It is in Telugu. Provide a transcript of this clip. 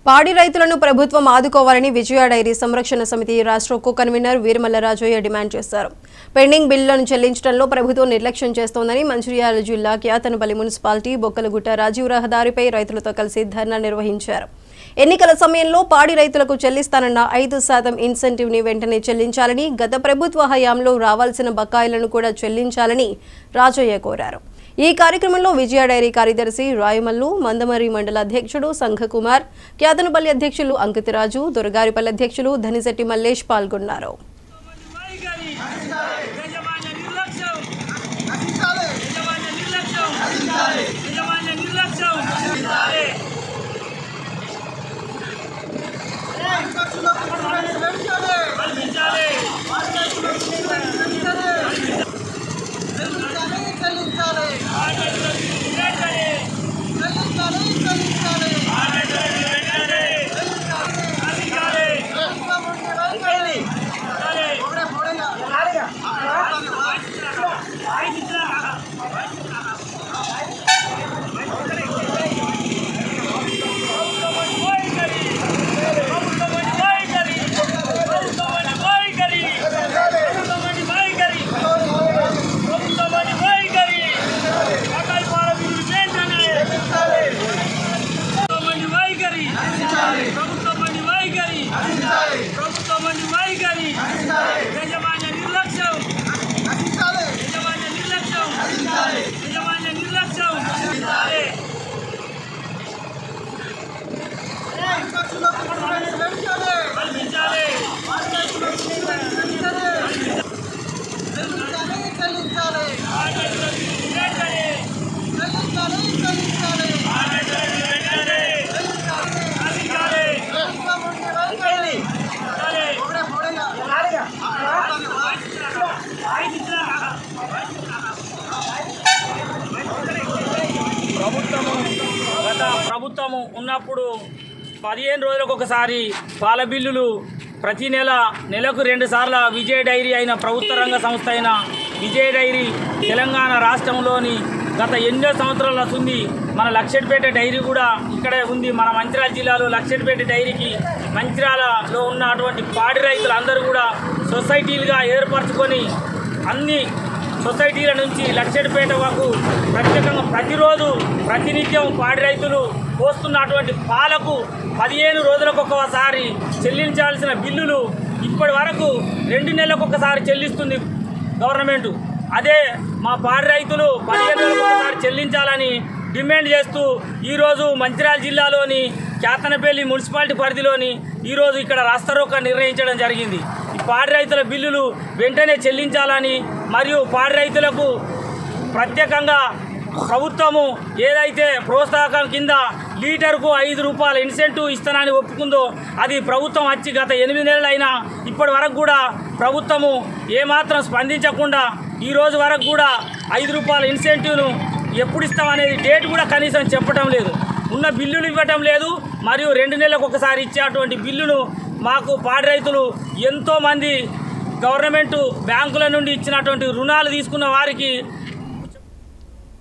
పాడి రైతులను ప్రభుత్వం ఆదుకోవాలని విజయ డైరీ సంరక్షణ సమితి రాష్ట్ర co convener Veeramalla Rajaiah demand చేశారు. పెండింగ్ బిల్లులను చెల్లించడంలో ప్రభుత్వం నిర్లక్ష్యం చేస్తోందని మంచిర్యాల జిల్లా క్యాతనపల్లి మున్సిపాలిటీ బొక్కలగుట్ట రాజీవ్ రహదారిపై రైతులతో కలిసి ధర్నా నిర్వహించారు. ఎన్నికల సమయంలో పాడి రైతులకు చెల్లిస్తానన్న 5% ఇన్సెంటివ్ ని వెంటనే చెల్లించాలని, గత ప్రభుత్వ హయాంలో రావాల్సిన బకాయిలను కూడా చెల్లించాలని రాజయ్య కోరారు. ఈ కార్యక్రమంలో విజయ డైరీ కార్యదర్శి రాయమల్లు, మందమరి మండల అధ్యక్షుడు సంఘకుమార్, క్యాతనపల్లి అధ్యక్షులు అంకితరాజు, దొరగారిపల్లి అధ్యక్షులు ధనిశెట్టి మల్లేష్ పాల్గొన్నారు. ప్రభుత్వము ఉన్నప్పుడు 15 రోజులకు ఒకసారి పాల బిల్లులు ప్రతి నెలకు 2 సార్లు విజయ డైరీ అయిన ప్రభుత్వ రంగ సంస్థ అయిన విజయ డైరీ తెలంగాణ రాష్ట్రంలోని గత ఎన్నో సంవత్సరాల ఉంది. మన లక్షెట్పేట డైరీ కూడా ఇక్కడే ఉంది. మన మంచిర్యాల జిల్లాలో లక్షెట్పేట డైరీకి మంచిర్యాలలో ఉన్నటువంటి పాడి రైతులు అందరూ కూడా సొసైటీలుగా ఏర్పరచుకొని అన్ని సొసైటీల నుంచి లక్షెట్పేట వరకు ప్రత్యేకంగా ప్రతిరోజు ప్రతినిత్యం పాడి రైతులు పోస్తున్నటువంటి పాలకు 15 రోజులకు ఒకసారి చెల్లించాల్సిన బిల్లులు ఇప్పటి వరకు 2 నెలలకు ఒకసారి చెల్లిస్తుంది గవర్నమెంట్. అదే మా పాడి రైతులు 15 రోజులకు ఒకసారి చెల్లించాలని డిమాండ్ చేస్తూ ఈరోజు మంచిర్యాల జిల్లాలోని క్యాతనపల్లి మున్సిపాలిటీ పరిధిలోని ఈరోజు ఇక్కడ రాస్తారోకో నిర్వహించడం జరిగింది. ఈ పాడి రైతుల బిల్లులు వెంటనే చెల్లించాలని మరియు పాడి రైతులకు ప్రత్యేకంగా ప్రభుత్వము ఏదైతే ప్రోత్సాహకం కింద లీటర్కు 5 రూపాయల ఇన్సెంటివ్ ఇస్తానని ఒప్పుకుందో అది ప్రభుత్వం వచ్చి గత 8 నెలలైనా ఇప్పటి వరకు కూడా ప్రభుత్వము ఏమాత్రం స్పందించకుండా ఈ రోజు వరకు కూడా 5 రూపాయల ఇన్సెంటివ్ను ఎప్పుడు ఇస్తామనేది డేట్ కూడా కనీసం చెప్పడం లేదు. ఉన్న బిల్లులు ఇవ్వటం లేదు. మరియు 2 నెలలకు ఒకసారి ఇచ్చేటువంటి బిల్లును మాకు పాడి రైతులు ఎంతోమంది గవర్నమెంటు బ్యాంకుల నుండి ఇచ్చినటువంటి రుణాలు తీసుకున్న వారికి